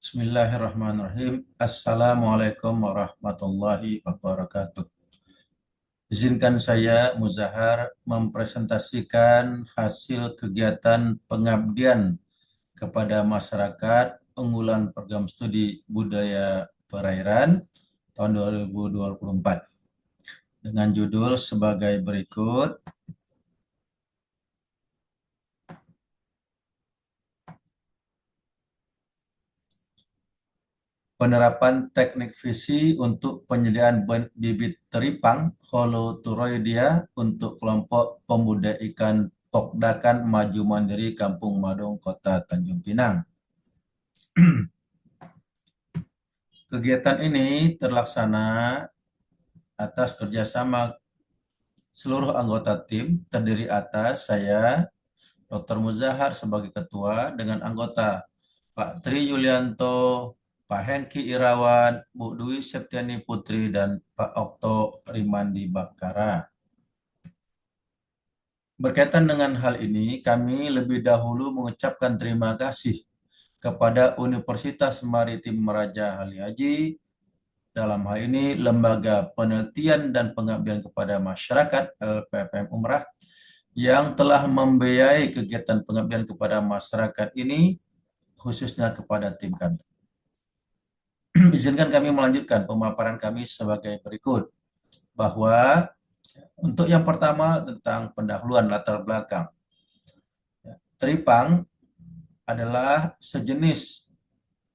Bismillahirrahmanirrahim. Assalamualaikum warahmatullahi wabarakatuh. Izinkan saya, Muzahar, mempresentasikan hasil kegiatan pengabdian kepada masyarakat unggulan program studi budaya perairan tahun 2024 dengan judul sebagai berikut. Penerapan teknik visi untuk penyediaan bibit teripang Holoturoidia untuk kelompok pemuda ikan Pokdakan Maju Mandiri Kampung Madong, Kota Tanjung Pinang. Kegiatan ini terlaksana atas kerjasama seluruh anggota tim, terdiri atas saya, Dr. Muzahar sebagai ketua, dengan anggota Pak Tri Yulianto, Pak Hengki Irawan, Bu Dwi Septiani Putri, dan Pak Okto Rimandi Bakara. Berkaitan dengan hal ini, kami lebih dahulu mengucapkan terima kasih kepada Universitas Maritim Raja Ali Haji, dalam hal ini Lembaga Penelitian dan Pengabdian kepada Masyarakat LPPM Umrah, yang telah membiayai kegiatan pengabdian kepada masyarakat ini, khususnya kepada tim kami. Izinkan kami melanjutkan pemaparan kami sebagai berikut, bahwa untuk yang pertama tentang pendahuluan latar belakang. Teripang adalah sejenis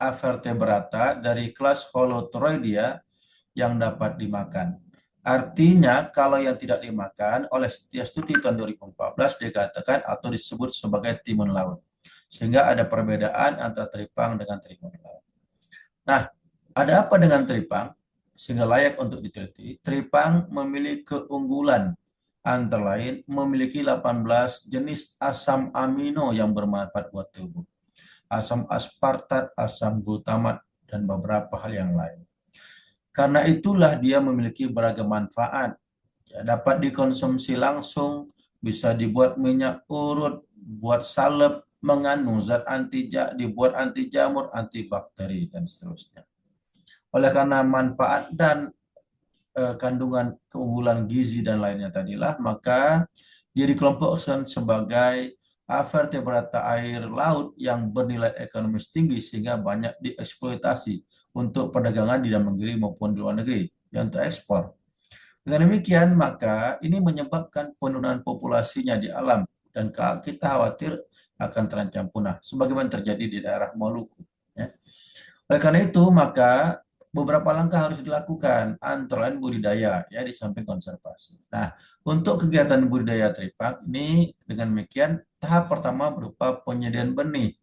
avertebrata dari kelas Holoturoidia yang dapat dimakan. Artinya, kalau yang tidak dimakan oleh Setia Studi tahun 2014 dikatakan atau disebut sebagai timun laut. Sehingga ada perbedaan antara teripang dengan timun laut. Nah, ada apa dengan teripang? Sehingga layak untuk diteliti. Teripang memiliki keunggulan, antara lain memiliki 18 jenis asam amino yang bermanfaat buat tubuh. Asam aspartat, asam glutamat, dan beberapa hal yang lain. Karena itulah dia memiliki beragam manfaat. Ya, dapat dikonsumsi langsung, bisa dibuat minyak urut, buat salep, mengandung zat dibuat anti jamur, antibakteri, dan seterusnya. Oleh karena manfaat dan kandungan keunggulan gizi dan lainnya tadilah, maka dia dikelompokkan sebagai vertebrata air laut yang bernilai ekonomis tinggi sehingga banyak dieksploitasi untuk perdagangan di dalam negeri maupun di luar negeri, yang untuk ekspor. Dengan demikian, maka ini menyebabkan penurunan populasinya di alam dan kita khawatir akan terancam punah, sebagaimana terjadi di daerah Maluku. Ya. Oleh karena itu, maka beberapa langkah harus dilakukan, antara lain budidaya, ya, di samping konservasi. Nah, untuk kegiatan budidaya teripang ini dengan demikian, tahap pertama berupa penyediaan benih.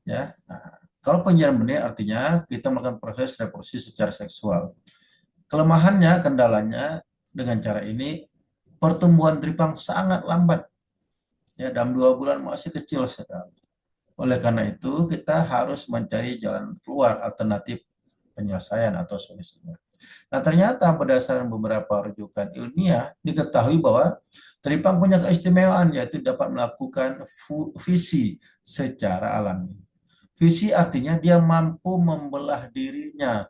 Ya, nah, kalau penyediaan benih artinya kita melakukan proses reproduksi secara seksual. Kelemahannya, kendalanya dengan cara ini, pertumbuhan teripang sangat lambat. Ya, dalam 2 bulan masih kecil sekali. Oleh karena itu, kita harus mencari jalan keluar alternatif penyelesaian atau solusinya. Nah, ternyata berdasarkan beberapa rujukan ilmiah, diketahui bahwa teripang punya keistimewaan, yaitu dapat melakukan visi secara alami. Visi artinya dia mampu membelah dirinya,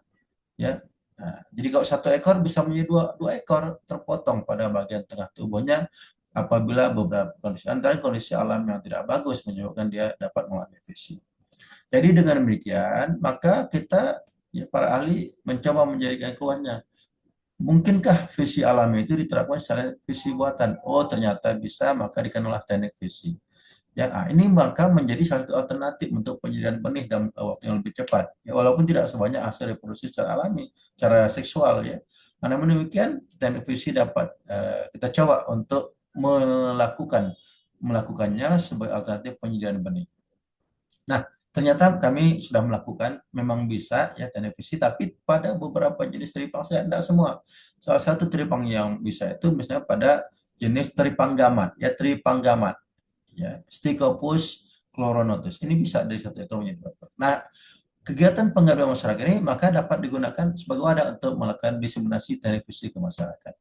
ya. Nah, jadi kalau 1 ekor bisa menjadi dua ekor terpotong pada bagian tengah tubuhnya apabila beberapa kondisi, antara kondisi alam yang tidak bagus menyebabkan dia dapat mengalami visi. Jadi dengan demikian, maka kita, ya, para ahli mencoba menjadikan keluarnya. Mungkinkah visi alami itu diterapkan secara visi buatan? Oh, ternyata bisa, maka dikenallah teknik visi. Ya, ini maka menjadi salah satu alternatif untuk penyediaan benih dalam waktu yang lebih cepat. Ya, walaupun tidak sebanyak hasil reproduksi secara alami, secara seksual, ya. Namun demikian, teknik visi dapat kita coba untuk melakukannya sebagai alternatif penyediaan benih. Nah, ternyata kami sudah melakukan, memang bisa, ya, teknik visi, tapi pada beberapa jenis teripang saya tidak semua. Salah satu teripang yang bisa itu misalnya pada jenis teripang gamat, ya, teripang gamat, ya, Stichopus chloronotus. Ini bisa dari 1 ekor menjadi 2 ekor. Nah, kegiatan pengabdian masyarakat ini maka dapat digunakan sebagai wadah untuk melakukan diseminasi teknik visi ke masyarakat.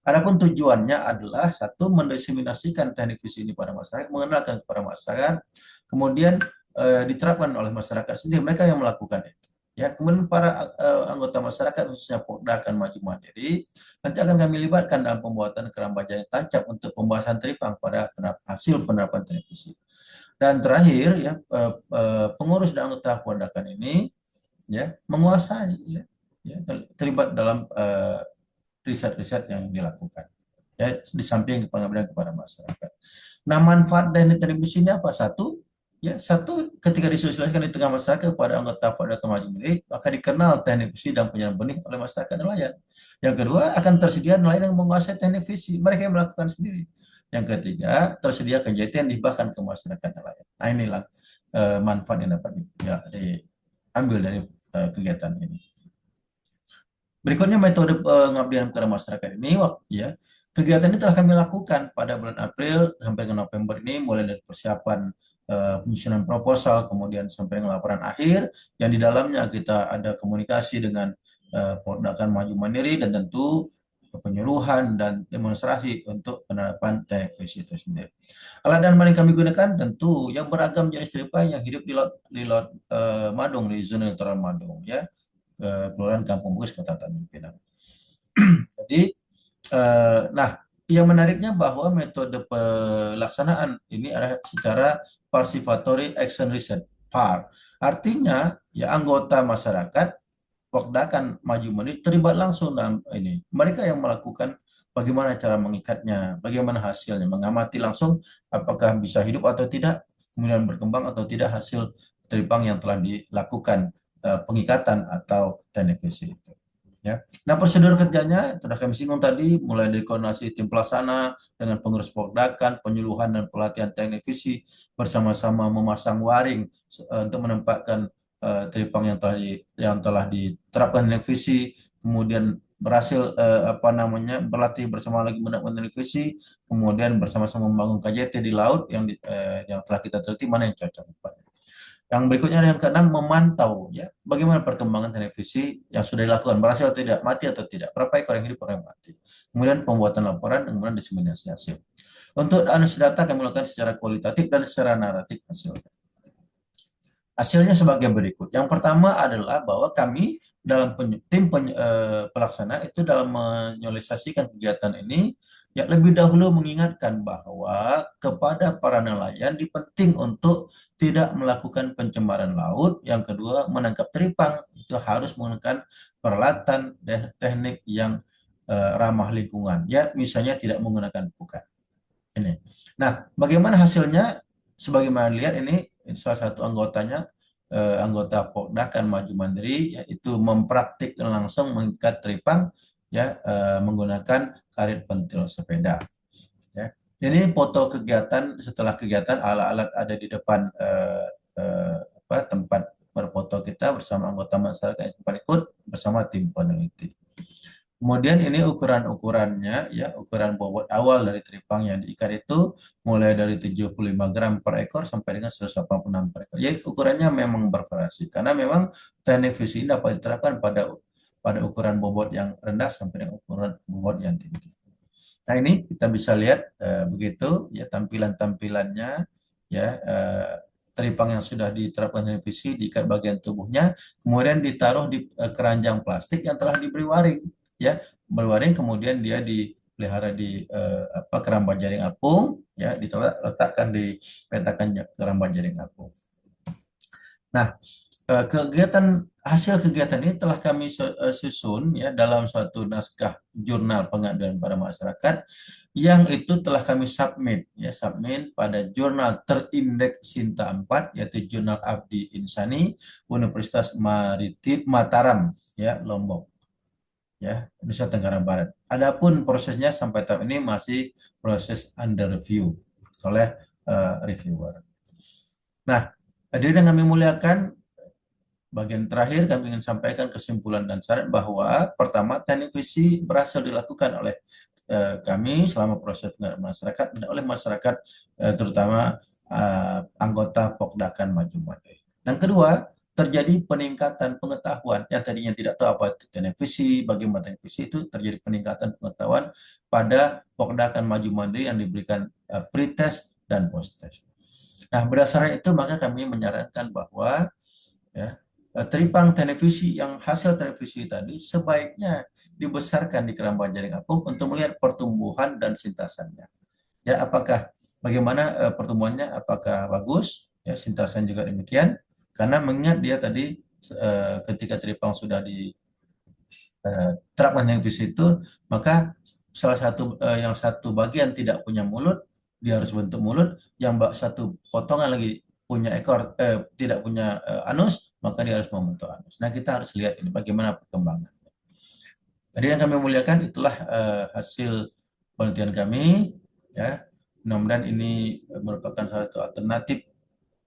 Adapun tujuannya adalah satu, mendiseminasikan teknik visi ini pada masyarakat, mengenalkan kepada masyarakat, kemudian diterapkan oleh masyarakat sendiri, mereka yang melakukan itu. Ya, kemudian para anggota masyarakat khususnya Pokda akan maju mandiri nanti akan kami libatkan dalam pembuatan keramba jaring tancap untuk pembahasan Tripang pada hasil penerapan televisi. Dan terakhir ya pengurus dan anggota Podakan ini ya menguasai ya, terlibat dalam riset-riset yang dilakukan ya di samping pengabdian kepada masyarakat. Nah, manfaat dari televisi ini apa? Satu ketika disosialisasikan di tengah masyarakat kepada anggota pada kemajuan ini, maka dikenal teknik visi dan penyiaran benih oleh masyarakat nelayan. Yang kedua, akan tersedia nelayan yang menguasai teknik visi, mereka yang melakukan sendiri. Yang ketiga, tersedia kejadian dibahkan ke masyarakat nelayan. Nah, inilah manfaat yang dapat diambil dari kegiatan ini. Berikutnya metode pengabdian kepada masyarakat ini, ya, kegiatan ini telah kami lakukan pada bulan April sampai ke November ini, mulai dari persiapan penyusunan proposal, kemudian sampai dengan laporan akhir, yang di dalamnya kita ada komunikasi dengan Podakan Maju Mandiri dan tentu penyuluhan dan demonstrasi untuk penerapan teknologi itu sendiri. Alat dan bahan yang kami gunakan tentu yang beragam jenis tupai yang hidup di laut Madung, di zona litoral Madung, ya. Kelurahan Kampung Bugis, Kota Tanjung Pinang. Jadi, nah, yang menariknya bahwa metode pelaksanaan ini adalah secara participatory action research (PAR). Artinya, ya anggota masyarakat Pokdakan Maju Mandiri terlibat langsung dalam ini. Mereka yang melakukan bagaimana cara mengikatnya, bagaimana hasilnya, mengamati langsung apakah bisa hidup atau tidak, kemudian berkembang atau tidak hasil teripang yang telah dilakukan pengikatan atau teknik visi itu. Ya. Nah, prosedur kerjanya sudah kami singgung tadi, mulai dari koordinasi tim pelaksana dengan pengurus Pokdakan, penyuluhan dan pelatihan teknik visi, bersama-sama memasang waring untuk menempatkan teripang yang telah diterapkan teknik visi, kemudian berhasil berlatih bersama lagi menetapkan teknik visi, kemudian bersama-sama membangun KJT di laut yang telah kita teliti mana yang cocok. Yang berikutnya yang keenam, memantau ya bagaimana perkembangan televisi yang sudah dilakukan, berhasil atau tidak, mati atau tidak, berapa ekor yang hidup, berapa yang mati. Kemudian pembuatan laporan, kemudian diseminasi hasil. Untuk analisis data kami lakukan secara kualitatif dan secara naratif hasil. Hasilnya sebagai berikut. Yang pertama adalah bahwa kami dalam tim pelaksana itu dalam menyosialisasikan kegiatan ini ya lebih dahulu mengingatkan bahwa kepada para nelayan penting untuk tidak melakukan pencemaran laut. Yang kedua, menangkap teripang itu harus menggunakan peralatan teknik yang ramah lingkungan. Ya, misalnya tidak menggunakan pukat. Ini. Nah, bagaimana hasilnya? Sebagaimana lihat ini salah satu anggota Pokdakan Maju Mandiri yaitu mempraktikkan langsung mengikat teripang ya menggunakan karet pentil sepeda. Ya. Ini foto kegiatan setelah kegiatan, alat-alat ada di depan tempat berfoto kita bersama anggota masyarakat yang ikut bersama tim peneliti. Kemudian ini ukuran-ukurannya ya, ukuran bobot awal dari teripang yang diikat itu mulai dari 75 gram per ekor sampai dengan 186 per ekor. Jadi ukurannya memang bervariasi karena memang teknik visi ini dapat diterapkan pada ukuran bobot yang rendah sampai dengan ukuran bobot yang tinggi. Nah, ini kita bisa lihat begitu ya tampilan-tampilannya ya teripang yang sudah diterapkan teknik visi diikat bagian tubuhnya, kemudian ditaruh di keranjang plastik yang telah diberi waring. Ya, berwaring, kemudian dia dipelihara di keramba jaring apung, ya diletakkan di petakan keramba jaring apung. Nah, hasil kegiatan ini telah kami susun ya dalam suatu naskah jurnal pengabdian pada masyarakat yang itu telah kami submit pada jurnal terindeks Sinta 4 yaitu Jurnal Abdi Insani Universitas Maritim Mataram ya Lombok. Ya, Nusa Tenggara Barat. Adapun prosesnya sampai tahap ini masih proses under review oleh reviewer. Nah, hadirin yang kami muliakan, bagian terakhir kami ingin sampaikan kesimpulan dan syarat bahwa pertama, teknik visi berhasil dilakukan oleh kami selama proses pengadaan masyarakat dan oleh masyarakat terutama anggota Pokdakan Maju Mandiri. Yang kedua, terjadi peningkatan pengetahuan yang tadinya tidak tahu apa itu teknik visi, bagaimana teknik visi itu terjadi peningkatan pengetahuan pada Pokdakan Maju Mandiri yang diberikan pre-test dan post-test. Nah, berdasarkan itu maka kami menyarankan bahwa ya, teripang televisi yang hasil televisi tadi sebaiknya dibesarkan di keramba jaring apung untuk melihat pertumbuhan dan sintasannya. Ya, apakah bagaimana pertumbuhannya, apakah bagus? Ya, sintasan juga demikian. Karena mengingat dia tadi ketika teripang sudah diterapkan televisi itu, maka salah satu yang satu bagian tidak punya mulut, dia harus bentuk mulut, yang satu potongan lagi punya ekor tidak punya anus, maka dia harus membentuk anus. Nah, kita harus lihat ini bagaimana perkembangan. Jadi yang kami muliakan itulah hasil penelitian kami, ya. Mudah-mudahan ini merupakan salah satu alternatif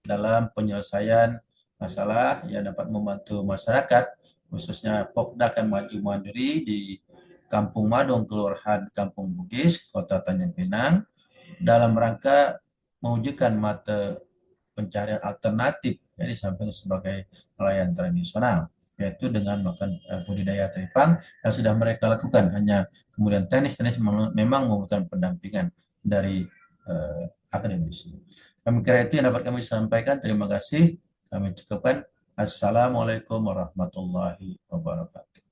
dalam penyelesaian masalah yang dapat membantu masyarakat, khususnya Pokda akan maju mandiri di Kampung Madong, Kelurahan Kampung Bugis, Kota Tanjung Pinang, dalam rangka mewujudkan mata pencarian alternatif yang disampaikan sebagai nelayan tradisional, yaitu dengan melakukan budidaya teripang yang sudah mereka lakukan. Hanya kemudian teknis-teknis memang membutuhkan pendampingan dari akademisi. Kami kira itu yang dapat kami sampaikan. Terima kasih. Kami cukupkan. Assalamualaikum warahmatullahi wabarakatuh.